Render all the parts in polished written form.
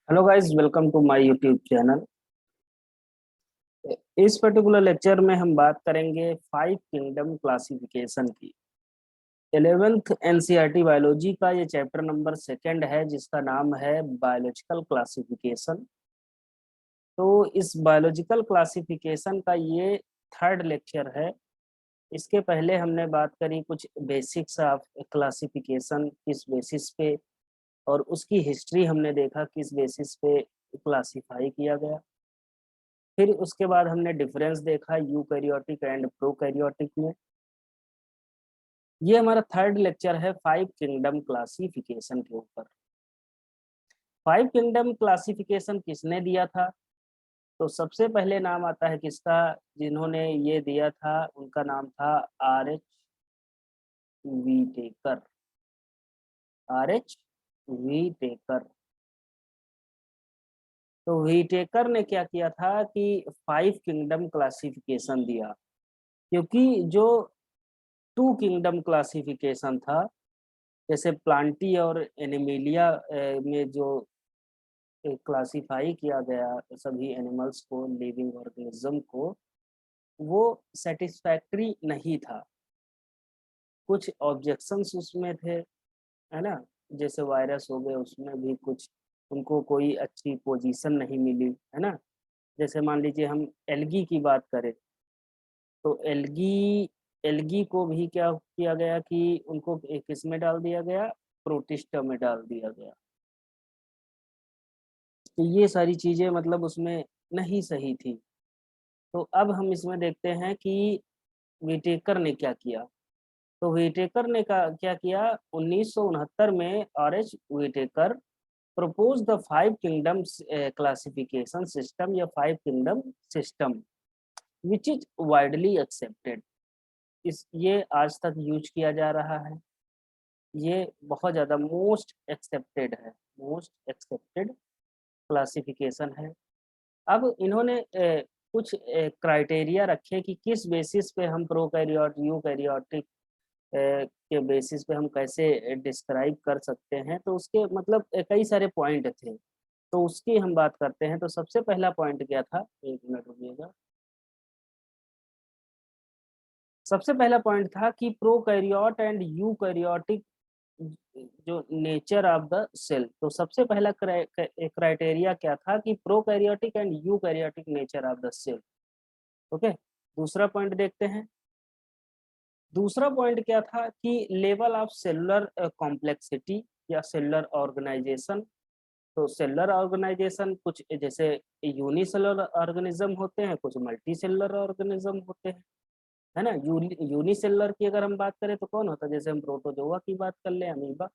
Hello guys, welcome to my YouTube channel. इस particular lecture में हम बात करेंगे 5 किंगडम क्लासिफिकेशन की। 11th एनसीईआरटी बायोलॉजी का ये चैप्टर नंबर 2 है, जिसका नाम है बायोलॉजिकल क्लासिफिकेशन। तो इस बायोलॉजिकल क्लासिफिकेशन का ये 3rd लेक्चर है। इसके पहले हमने बात करी कुछ बेसिक्स ऑफ क्लासिफिकेशन, किस बेसिस पे, और उसकी हिस्ट्री हमने देखा किस बेसिस पे क्लासिफाई किया गया। फिर उसके बाद हमने डिफरेंस देखा यूकैरियोटिक एंड प्रोकैरियोटिक में। ये हमारा 3rd लेक्चर है 5 किंगडम क्लासिफिकेशन के ऊपर। 5 किंगडम क्लासिफिकेशन किसने दिया था? तो सबसे पहले नाम आता है किसका? जिन्होंने ये दिया था उनका नाम था R H Whitaker. R H Whitaker. तो वीटेकर ने क्या किया था कि 5 किंगडम क्लासिफिकेशन दिया, क्योंकि जो 2 किंगडम क्लासिफिकेशन था, जैसे प्लांटी और एनिमेलिया में जो क्लासिफाई किया गया सभी एनिमल्स को, लिविंग ऑर्गेनिज्म को, वो सेटिस्फैक्ट्री नहीं था। कुछ ऑब्जेक्शंस उसमें थे, है ना। जैसे वायरस हो गए, उसमें भी कुछ उनको कोई अच्छी पोजीशन नहीं मिली, है ना। जैसे मान लीजिए हम एल्गी की बात करें, तो एल्गी एल्गी को भी क्या किया गया कि उनको किस में डाल दिया गया? प्रोटिस्टा में डाल दिया गया। तो ये सारी चीजें मतलब उसमें नहीं सही थी। तो अब हम इसमें देखते हैं कि विटेकर ने क्या किया। तो विटेकर ने क्या किया? 1969 में R H Whittaker propose the 5 kingdoms classification system या 5 kingdom system, which is widely accepted. इस ये आज तक यूज किया जा रहा है। ये बहुत ज़्यादा मोस्ट एक्सेप्टेड है, मोस्ट एक्सेप्टेड क्लासिफिकेशन है। अब इन्होंने कुछ क्राइटेरिया रखे कि किस बेसिस पे हम प्रोकैरियोट यूकैरियोटिक के बेसिस पे हम कैसे डिस्क्राइब कर सकते हैं। तो उसके मतलब कई सारे पॉइंट थे, तो उसकी हम बात करते हैं। तो सबसे पहला पॉइंट क्या था? एक मिनट रुकिएगा। सबसे पहला पॉइंट था कि प्रोकैरियोट एंड यूकैरियोटिक जो नेचर ऑफ द सेल। तो सबसे पहला क्राइटेरिया क्या था कि prokaryotic and eukaryotic nature of the cell. Okay. दूसरा पॉइंट देखते हैं। दूसरा पॉइंट क्या था कि लेवल ऑफ सेलुलर कॉम्प्लेक्सिटी या सेलुलर ऑर्गेनाइजेशन। तो सेलुलर ऑर्गेनाइजेशन कुछ जैसे यूनिसेलुलर ऑर्गेनिज्म होते हैं, कुछ मल्टी सेलुलर ऑर्गेनिज्म होते हैं, है ना। यूनिसेलुलर की अगर हम बात करें तो कौन होता है? जैसे हम प्रोटोजोआ की बात कर ले, अमीबा,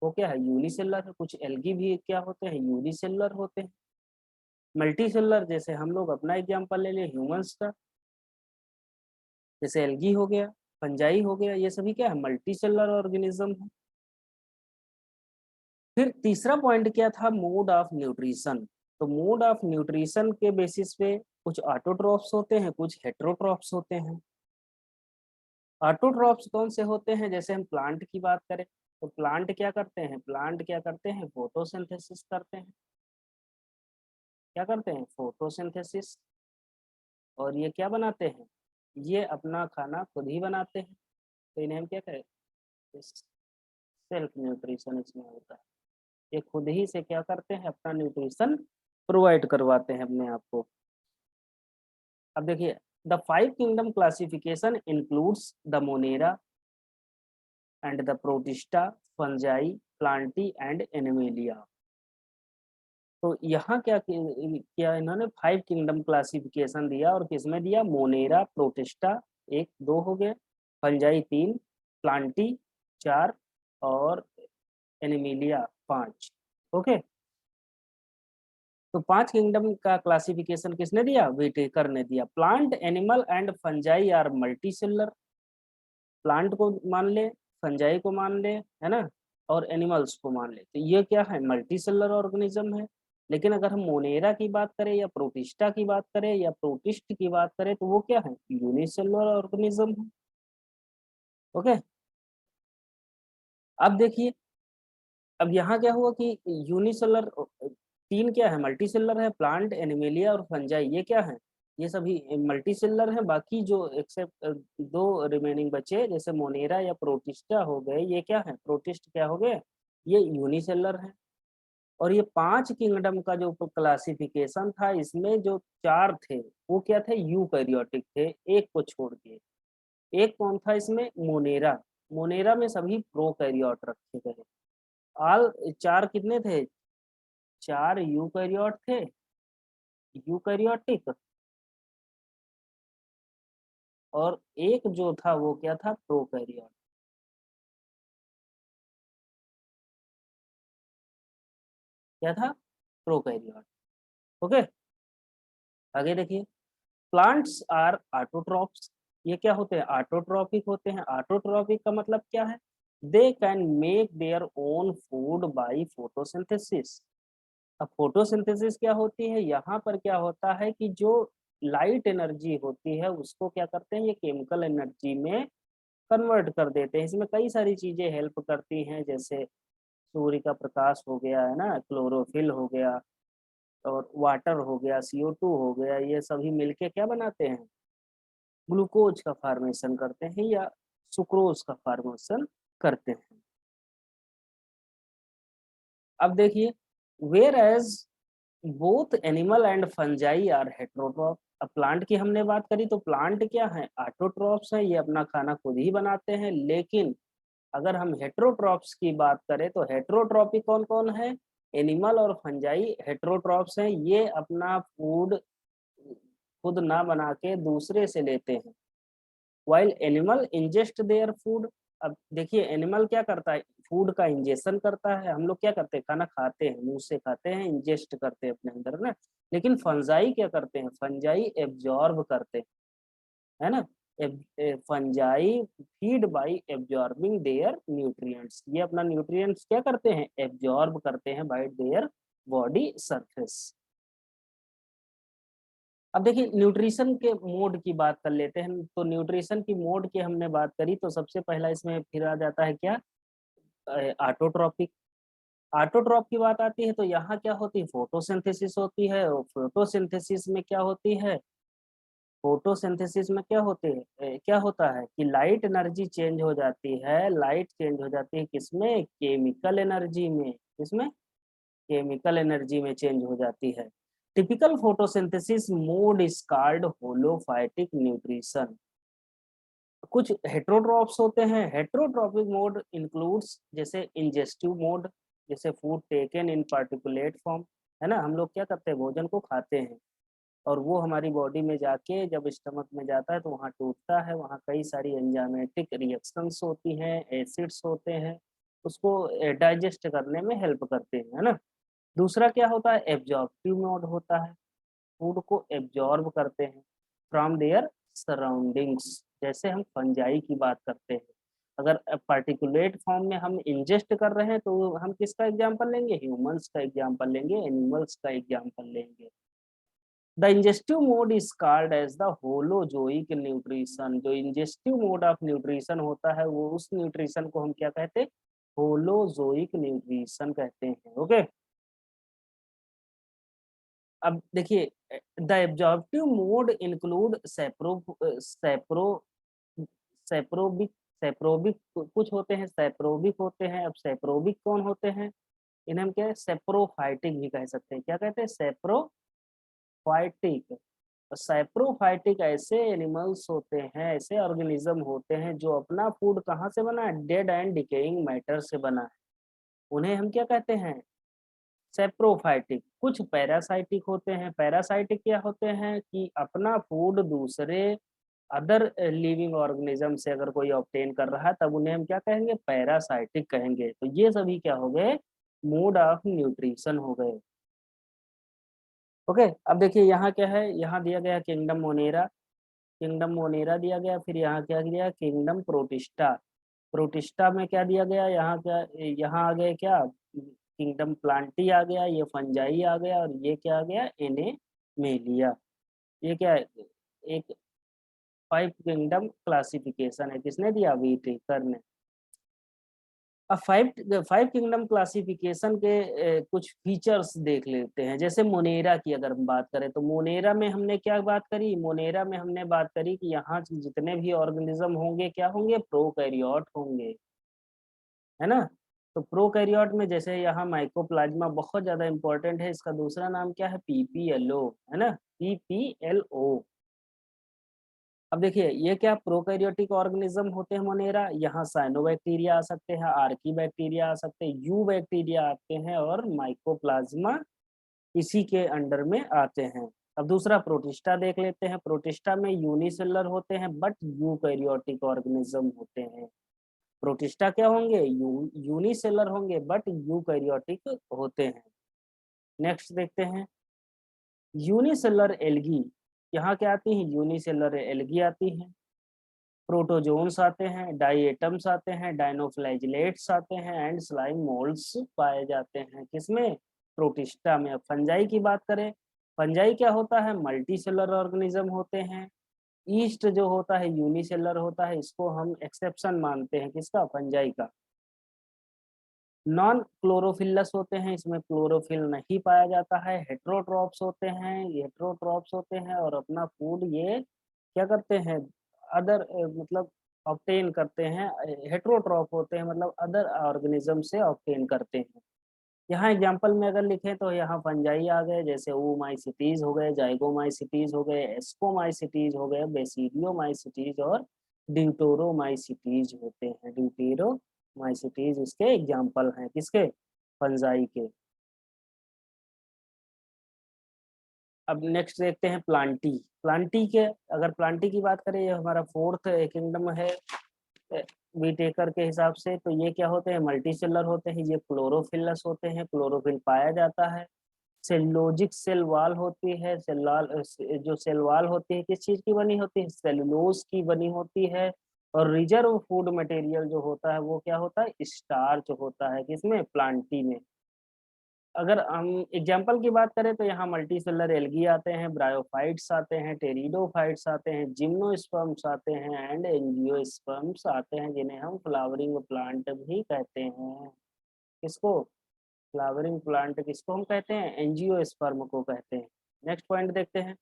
वो क्या है? यूनिसेलुलर है। कुछ एल्गी भी क्या होते हैं? यूनिसेलुलर होते हैं। मल्टी सेलुलर जैसे हम लोग अपना एग्जाम्पल ले लें ह्यूमंस का, जैसे एल्गी हो गया, फंजाई हो गया, ये सभी क्या है? मल्टी सेलुलर ऑर्गेनिज्म है। फिर तीसरा पॉइंट क्या था? Mode of nutrition. तो मोड ऑफ न्यूट्रिशन के बेसिस पे कुछ ऑटोट्रॉफ्स होते हैं, कुछ हेटेरोट्रॉफ्स होते हैं। ऑटोट्रॉफ्स कौन से होते हैं? जैसे हम प्लांट की बात करें, तो प्लांट क्या करते हैं? प्लांट क्या करते हैं? फोटोसिंथेसिस करते हैं। क्या करते हैं? फोटोसिंथेसिस। और ये क्या बनाते हैं? ये अपना खाना खुद ही बनाते हैं। तो इन्हें हम क्या करें? सेल्फ न्यूट्रिशन इसमें होता है। ये खुद ही से क्या करते हैं? अपना न्यूट्रिशन प्रोवाइड करवाते हैं अपने आप को। अब देखिए, the 5 kingdom classification includes the Monera and the protista, fungi, Plantae and animalia. तो यहाँ क्या किया इन्होंने? 5 किंगडम क्लासिफिकेशन दिया, और किसमें दिया? मोनेरा, प्रोटिस्टा एक दो हो गए, फंजाई 3, प्लांटी 4, और एनिमिलिया 5। ओके। तो 5 किंगडम का क्लासिफिकेशन किसने दिया? विटेकर ने दिया। Plant, animal and fungi are multi cellular. Plant को मान ले, फंजाई को मान ले, है ना, और एनिमल्स को मान ले, तो ये क्या है? मल्टी सेलुलर ऑर्गेनिज्म है। लेकिन अगर हम मोनेरा की बात करें या प्रोटिस्टा की बात करें या प्रोटिस्ट की बात करें, तो वो क्या है? यूनिसेलुलर ऑर्गेनिज्म है। ओके। अब देखिए, अब यहाँ क्या हुआ कि यूनिसेलुलर तीन क्या है, मल्टी सेलर है, प्लांट, एनिमेलिया और फंजाई, ये क्या है, ये सभी मल्टी सेलर है। बाकी जो एक्सेप्ट दो रिमेनिंग बचे जैसे मोनेरा या प्रोटिस्टा हो गए, ये क्या है, प्रोटिस्ट क्या हो गए, ये यूनिसेलर है। और ये 5 किंगडम का जो क्लासिफिकेशन था, इसमें जो 4 थे वो क्या थे, यूकैरियोटिक थे, एक को छोड़ के। एक कौन था इसमें, मोनेरा। मोनेरा में सभी प्रोकैरियोट रखे गए। ऑल 4 कितने थे, 4 यूकैरियोट थे, यूकैरियोटिक, और एक जो था वो क्या था, प्रोकैरियोट। क्या था, प्रोकैरियोट। ओके, आगे देखिए, प्लांट्स आर ऑटोट्रॉप्स। ये क्या होते हैं, ऑटोट्रॉपिक होते हैं। ऑटोट्रॉपिक का मतलब क्या है, they can make their own food by photosynthesis. अब फोटोसिंथेसिस क्या होती है, यहाँ पर क्या होता है कि जो लाइट एनर्जी होती है उसको क्या करते हैं, ये केमिकल एनर्जी में कन्वर्ट कर देते हैं। इसमें कई सारी चीजें हेल्प करती हैं, जैसे सूर्य का प्रकाश हो गया है ना, क्लोरोफिल हो गया, और वाटर हो गया, CO2 हो गया, ये सभी मिलके क्या बनाते हैं, ग्लूकोज का फॉर्मेशन करते हैं या सुक्रोज का फॉर्मेशन करते हैं। अब देखिए, whereas both animal and fungi are heterotroph. अब प्लांट की हमने बात करी तो प्लांट क्या है, ऑटोट्रॉप्स हैं, ये अपना खाना खुद ही बनाते हैं। लेकिन अगर हम हेट्रोट्रॉप्स की बात करें तो हेट्रोट्रॉपिक कौन कौन है, एनिमल और फंजाई हेट्रोट्रॉप्स हैं, ये अपना फूड खुद ना बना के दूसरे से लेते हैं। While animal ingest their food. अब देखिए, एनिमल क्या करता है, फूड का इंजेक्शन करता है। हम लोग क्या करते हैं, खाना खाते हैं, मुंह से खाते हैं, इंजेस्ट करते हैं अपने अंदर ना। लेकिन फंजाई क्या करते हैं, फंजाई एब्जॉर्ब करते हैं, है ना। Fungi feed by absorbing their nutrients. ये अपना न्यूट्रिएंट्स क्या करते हैं, एब्जॉर्ब करते हैं बाय देयर बॉडी सरफेस। अब देखिए, न्यूट्रिशन के मोड की बात कर लेते हैं। तो न्यूट्रिशन की मोड की हमने बात करी तो सबसे पहला इसमें फिर आ जाता है क्या, ऑटोट्रॉपिक। ऑटोट्रॉप की बात आती है तो यहाँ क्या होती है, फोटोसिंथेसिस होती है। और फोटोसिंथेसिस में क्या होती है, फोटोसिंथेसिस में क्या होते हैं, क्या होता है कि लाइट एनर्जी चेंज हो जाती है। लाइट चेंज हो जाती है किसमें, केमिकल एनर्जी में। किसमें, केमिकल एनर्जी में चेंज हो जाती है। Typical photosynthesis mode is called holophytic nutrition. कुछ हेट्रोट्रॉप्स होते हैं। हेट्रोट्रॉपिक मोड इंक्लूड्स जैसे इंजेस्टिव मोड, जैसे food taken in particulate form, है ना। हम लोग क्या करते हैं, भोजन को खाते हैं और वो हमारी बॉडी में जाके जब स्टमक में जाता है तो वहाँ टूटता है, वहाँ कई सारी एंजाइमेटिक रिएक्शंस होती हैं, एसिड्स होते हैं, उसको डाइजेस्ट करने में हेल्प करते हैं, है ना। दूसरा क्या होता है, एब्जॉर्प्टिव मोड होता है, फूड को एब्जॉर्ब करते हैं फ्रॉम देयर सराउंडिंग्स। जैसे हम फंजाई की बात करते हैं, अगर पार्टिकुलेट फॉर्म में हम इंजेस्ट कर रहे हैं तो हम किसका एग्जांपल लेंगे, ह्यूमंस का एग्जांपल लेंगे, एनिमल्स का एग्जांपल लेंगे। The ingestive mode is called as the holozoic nutrition. जो इंजेस्टिव मोड ऑफ न्यूट्रिशन होता है वो उस न्यूट्रिशन को हम क्या कहते हैं, होलोजोइक न्यूट्रिशन कहते हैं। ओके, अब देखिए, the absorptive mode include sapro saprobic saprobic कुछ होते हैं, सेप्रोबिक होते हैं। अब सेप्रोबिक कौन होते हैं, इन्हें हम क्या है, सेप्रोफाइटिक भी कह सकते हैं। क्या कहते हैं, सेप्रोफाइटिक। सेप्रोफाइटिक ऐसे एनिमल्स होते हैं, ऐसे ऑर्गेनिज्म होते हैं जो अपना फूड कहाँ से बना है, डेड एंड डिकेइंग मैटर से बना है। उन्हें हम क्या कहते हैं, सेप्रोफाइटिक। कुछ पैरासाइटिक होते हैं। पैरासाइटिक क्या होते हैं कि अपना फूड दूसरे अदर लिविंग ऑर्गेनिज्म से अगर कोई ऑब्टेन कर रहा है तब उन्हें हम क्या कहेंगे, पैरासाइटिक कहेंगे। तो ये सभी क्या हो गए, मोड ऑफ न्यूट्रिशन हो गए। ओके, अब देखिए यहाँ क्या है, यहाँ दिया गया किंगडम मोनेरा, किंगडम मोनेरा दिया गया। फिर यहाँ क्या दिया, किंगडम प्रोटिस्टा। प्रोटिस्टा में क्या दिया गया, यहाँ क्या, यहाँ आ गए क्या, किंगडम प्लांटी आ गया, ये फंजाई आ गया, और ये क्या आ गया, एनेमेलिया। ये क्या है, एक 5 किंगडम क्लासिफिकेशन है, किसने दिया, व्हीटेकर ने। अब फाइव किंगडम क्लासिफिकेशन के कुछ फीचर्स देख लेते हैं। जैसे मोनेरा की अगर हम बात करें तो मोनेरा में हमने क्या बात करी, मोनेरा में हमने बात करी कि यहाँ जितने भी ऑर्गेनिज्म होंगे क्या होंगे, प्रोकैरियोट होंगे, है ना। तो प्रोकैरियोट में जैसे यहाँ माइकोप्लाज्मा बहुत ज्यादा इंपॉर्टेंट है, इसका दूसरा नाम क्या है, पीपीएलओ, है ना, पीपीएलओ। अब देखिए ये क्या प्रोकैरियोटिक ऑर्गेनिज्म होते हैं मोनेरा, यहाँ साइनोबैक्टीरिया आ सकते हैं, आर्की बैक्टीरिया आ सकते हैं, यू बैक्टीरिया आते हैं और माइकोप्लाज्मा इसी के अंडर में आते हैं। अब दूसरा प्रोटिस्टा देख लेते हैं। प्रोटिस्टा में यूनिसेलुलर होते हैं बट यूकैरियोटिक ऑर्गेनिज्म होते हैं। प्रोटिस्टा क्या होंगे, यूनिसेलुलर होंगे बट यूकैरियोटिक होते हैं। नेक्स्ट देखते हैं यूनिसेलुलर एल्गी, यहाँ क्या आती है, यूनिसेलुलर एल्गी आती है। प्रोटोजोन्स आते हैं, डाइएटम्स आते हैं, डाइनोफ्लैजिलेट्स आते हैं एंड स्लाइम मोल्ड्स पाए जाते हैं। किसमें, प्रोटिस्टा में। अब फंजाई की बात करें, फंजाई क्या होता है, मल्टी सेलुलर ऑर्गेनिज्म होते हैं। ईस्ट जो होता है यूनिसेलुलर होता है, इसको हम एक्सेप्शन मानते हैं, किसका, फंजाई का। नॉन क्लोरोफिलस होते हैं, इसमें क्लोरोफिल नहीं पाया जाता है। हेट्रोट्रॉप्स होते हैं, ये हेट्रोट्रॉप्स होते हैं और अपना फूड ये क्या करते हैं, अदर मतलब ऑब्टेन करते हैं। हेट्रोट्रॉप होते हैं मतलब अदर ऑर्गेनिज्म से ऑब्टेन करते हैं। यहाँ एग्जांपल में अगर लिखें तो यहाँ फंजाई आ गए, जैसे ओमाइसिटीज हो गए, जाइगोमाइसिटीज हो गए, एस्कोमाइसिटीज हो गए, बेसिडियोमाइसिटीज और ड्यूटेरोमाइसिटीज होते हैं। ड्यूटेरोमाइसिटीज इसके एग्जांपल हैं, किसके, फंजाई के। अब नेक्स्ट देखते हैं प्लांटी। प्लांटी के अगर प्लांटी की बात करें, ये हमारा फोर्थ किंगडम है वीटेकर के हिसाब से। तो ये क्या होते हैं, मल्टी सेलर होते हैं, ये क्लोरोफिलस होते हैं, क्लोरोफिल पाया जाता है। सेलुलोजिक सेल वाल होती है, जो सेल वाल होती है किस चीज की बनी होती है, सेलुलोज की बनी होती है। और रिजर्व फूड मटेरियल जो होता है वो क्या होता है, स्टार्च होता है, किसमें, प्लांटी में। अगर हम एग्जाम्पल की बात करें तो यहाँ मल्टी सेलर एल्गी आते हैं, ब्रायोफाइट्स आते हैं, टेरिडोफाइट्स आते हैं, जिम्नोस्पर्म्स आते हैं एंड एंजियोस्पर्म्स आते हैं, जिन्हें हम फ्लावरिंग प्लांट भी कहते हैं। किसको, फ्लावरिंग प्लांट किसको हम कहते हैं, एंजियोस्पर्म को कहते हैं। नेक्स्ट पॉइंट देखते हैं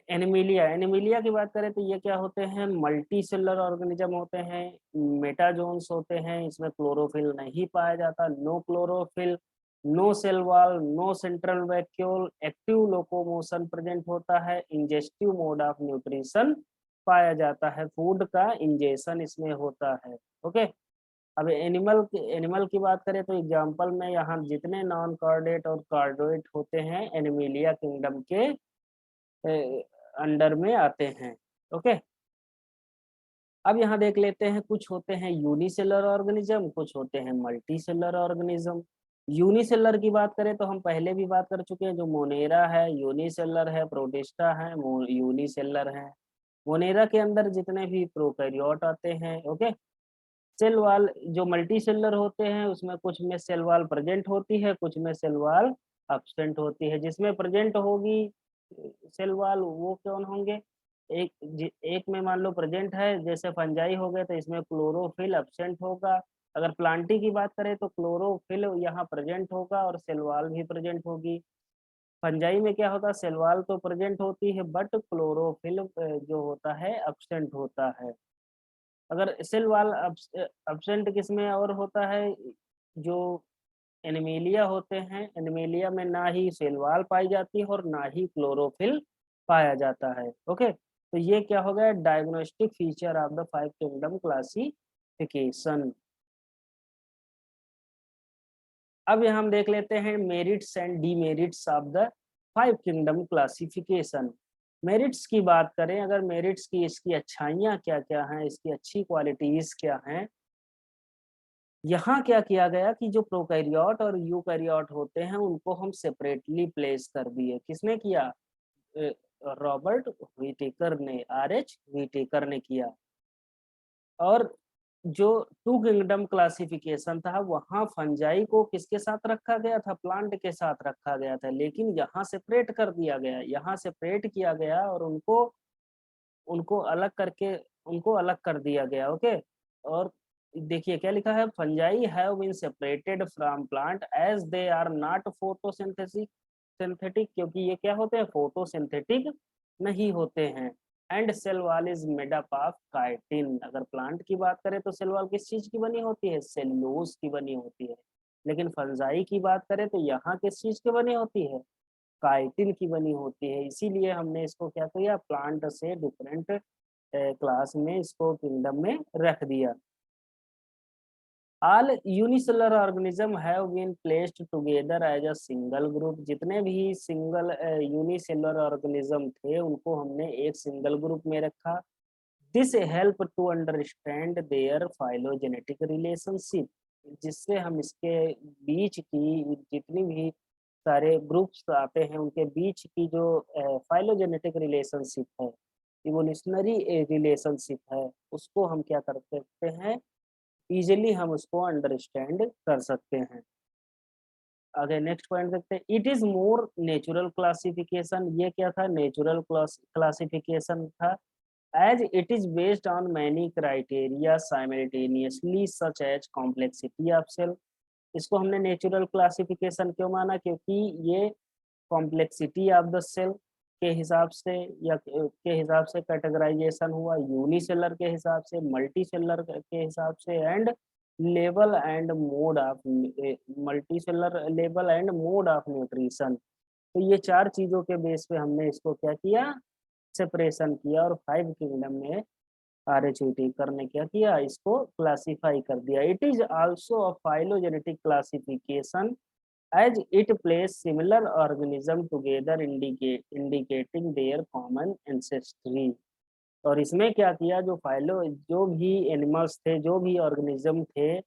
एनिमिलिया। एनिमिलिया की बात करें तो ये क्या होते हैं, मल्टी सेलुलर ऑर्गेनिज्म होते हैं, मेटाजोन्स होते हैं, इसमें क्लोरोफिल नहीं पाया जाता, no chlorophyll, no cell wall, no central vacuole, active locomotion present होता है, इंजेस्टिव मोड ऑफ न्यूट्रिशन पाया जाता है, फूड का इंजेशन इसमें होता है। ओके। अब एनिमल की बात करें तो एग्जांपल में यहाँ जितने नॉन कार्डेट और कार्डोइट होते हैं एनिमिलिया किंगडम के अंडर में आते हैं। ओके। अब यहाँ देख लेते हैं, कुछ होते हैं यूनिसेलर ऑर्गेनिज्म, कुछ होते हैं मल्टी सेलर ऑर्गेनिज्म। यूनिसेलर की बात करें तो हम पहले भी बात कर चुके हैं, जो मोनेरा है यूनिसेलर है, प्रोटिस्टा है यूनिसेलर है। मोनेरा के अंदर जितने भी प्रोकैरियोट आते हैं, ओके। सेल वाल जो मल्टी सेलर होते हैं उसमें कुछ में सेल वाल प्रेजेंट होती है, कुछ में सेल वाल एब्सेंट होती है। जिसमें प्रेजेंट होगी सेल वाल वो कौन होंगे, एक में मान लो प्रेजेंट है, जैसे फंजाई हो गए तो इसमें क्लोरोफिल एब्सेंट होगा। अगर प्लांटी की बात करें तो क्लोरोफिल यहाँ प्रेजेंट होगा और सेल वाल भी प्रेजेंट होगी। फंजाई में क्या होता है, सेल वाल तो प्रेजेंट होती है बट क्लोरोफिल जो होता है एब्सेंट होता है। अगर सेल वाल एब्सेंट किसमें और होता है, जो एनिमेलिया होते हैं, एनिमेलिया में ना ही सेल वाल पाई जाती है और ना ही क्लोरोफिल पाया जाता है। ओके। तो ये क्या हो गया, diagnostic feature of the five kingdom classification. अब यहाँ हम देख लेते हैं merits and demerits of the five kingdom classification. Merits की बात करें, अगर मेरिट्स की, इसकी अच्छाइयाँ क्या क्या हैं, इसकी अच्छी क्वालिटीज क्या हैं। यहाँ क्या किया गया कि जो प्रोकैरियोट और यूकैरियोट होते हैं उनको हम सेपरेटली प्लेस कर दिए। किसने किया, रॉबर्ट व्हिटेकर ने, आर.एच. व्हिटेकर ने किया। और जो टू किंगडम क्लासिफिकेशन था वहां फंजाई को किसके साथ रखा गया था, प्लांट के साथ रखा गया था, लेकिन यहाँ सेपरेट कर दिया गया, यहाँ सेपरेट किया गया और उनको उनको अलग करके उनको अलग कर दिया गया। ओके। और देखिए क्या लिखा है, fungi have been separated from plant as they are not photosynthesis synthetic, क्योंकि ये क्या होते हैं, फोटोसिंथेटिक नहीं होते हैं। And cell wall is made up of chitin, अगर प्लांट की बात करें तो सेल वॉल किस चीज की बनी होती है, सेल्यूलोज की बनी होती है। लेकिन फंजाई की बात करें तो यहाँ किस चीज की बनी होती है, काइटिन की बनी होती है। इसीलिए हमने इसको क्या किया, प्लांट से डिफरेंट क्लास में, इसको किंगडम में रख दिया। All unicellular organism have been placed together as a single group, जितने भी सिंगल यूनिसेलर ऑर्गेनिज्म थे उनको हमने एक सिंगल ग्रुप में रखा। This help to understand their phylogenetic relationship, जिससे हम इसके बीच की जितनी भी सारे ग्रुप्स आते हैं उनके बीच की जो फाइलोजेनेटिक रिलेशनशिप है, इवोल्यूशनरी रिलेशनशिप है, उसको हम क्या कर सकते हैं, इजीली हम उसको अंडरस्टैंड कर सकते हैं। आगे नेक्स्ट पॉइंट देखते हैं, it is more natural classification, ये क्या था, नेचुरल क्लासिफिकेशन था। As it is based on many criteria simultaneously such as complexity of cell. इसको हमने नेचुरल क्लासिफिकेशन क्यों माना, क्योंकि ये कॉम्प्लेक्सिटी ऑफ द सेल के हिसाब से या के हिसाब से कैटेगराइजेशन हुआ, यूनिसेलर के हिसाब से, मल्टी सेलर के हिसाब से, and level and mode of multi cellular level and mode of nutrition. तो ये चार चीजों के बेस पे हमने इसको क्या किया, सेपरेशन किया, और 5 किंगडम में RHUT करने क्या किया, इसको क्लासिफाई कर दिया। It is also a phylogenetic classification as it place similar organism together indicating their common ancestry। और इसमें क्या किया, जो भी एनिमल्स थे, जो भी ऑर्गेनिज्म थे,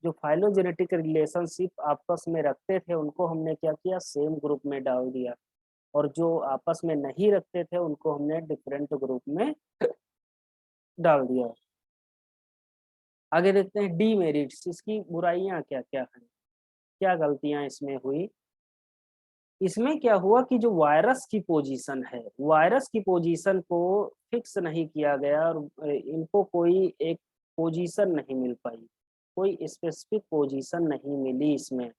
जो फाइलोजेनेटिक रिलेशनशिप आपस में रखते थे उनको हमने क्या किया, सेम ग्रुप में डाल दिया, और जो आपस में नहीं रखते थे उनको हमने डिफरेंट ग्रुप में डाल दिया। आगे देखते हैं डीमेरिट्स, इसकी बुराइयां क्या क्या हैं, क्या गलतियां इसमें हुई। इसमें क्या हुआ कि जो वायरस की पोजीशन है, वायरस की पोजीशन को फिक्स नहीं किया गया, और इनको कोई एक पोजीशन नहीं मिल पाई, कोई स्पेसिफिक पोजीशन नहीं मिली इसमें।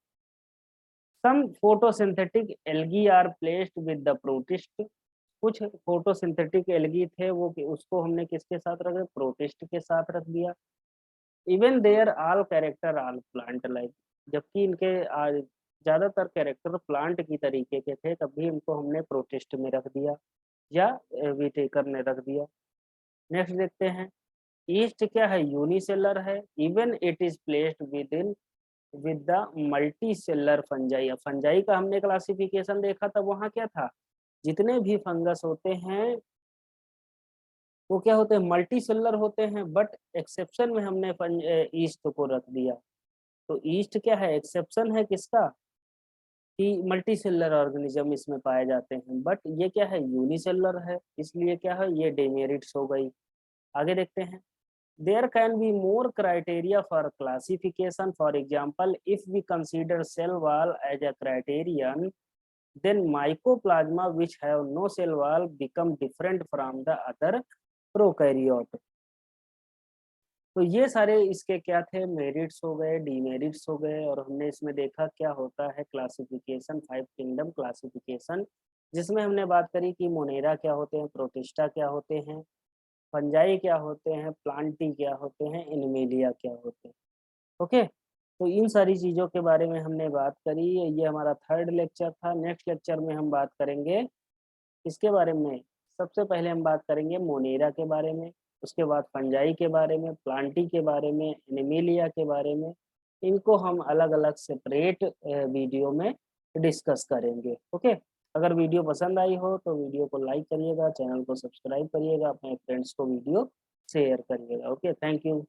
Some photosynthetic algae are placed with the protist, कुछ फोटोसिंथेटिक एल्गी थे वो उसको हमने किसके साथ रख दिया, प्रोटिस्ट के साथ रख दिया। Even their all character all plant like, जबकि इनके ज्यादातर कैरेक्टर प्लांट की तरीके के थे, तब भी इनको हमने प्रोटिस्ट में रख दिया या विटेकर ने रख दिया। नेक्स्ट देखते हैं, ईस्ट क्या है, यूनिसेलर है। Even it is placed with in with the multi cellular fungi. Fungi का हमने क्लासिफिकेशन देखा था, वहां क्या था, जितने भी फंगस होते हैं वो क्या होते हैं, मल्टी सेलर होते हैं, बट एक्सेप्शन में हमने ईस्ट को रख दिया। तो ईस्ट क्या है, एक्सेप्शन है किसका, कि मल्टी सेलर ऑर्गेनिज्म इसमें पाए जाते हैं, बट ये क्या है, यूनिसेलर है, इसलिए क्या है, ये डेमेरिट्स हो गई। आगे देखते हैं, there can be more criteria for classification, for example if we consider cell wall as a criterion, then mycoplasma which have no cell wall become different from the other prokaryote। तो ये सारे इसके क्या थे, मेरिट्स हो गए, demerits हो गए, और हमने इसमें देखा क्या होता है क्लासिफिकेशन, 5 किंगडम क्लासिफिकेशन, जिसमें हमने बात करी कि मोनेरा क्या होते हैं, प्रोटिस्टा क्या होते हैं, फंजाई क्या होते हैं, प्लांटी क्या होते हैं, एनिमेलिया क्या होते हैं। ओके, तो इन सारी चीज़ों के बारे में हमने बात करी। ये हमारा 3rd लेक्चर था। नेक्स्ट लेक्चर में हम बात करेंगे इसके बारे में। सबसे पहले हम बात करेंगे मोनेरा के बारे में, उसके बाद फंजाई के बारे में, प्लांटी के बारे में, एनिमेलिया के बारे में। इनको हम अलग अलग सेपरेट वीडियो में डिस्कस करेंगे। ओके, अगर वीडियो पसंद आई हो तो वीडियो को लाइक करिएगा, चैनल को सब्सक्राइब करिएगा, अपने फ्रेंड्स को वीडियो शेयर करिएगा। Okay, thank you.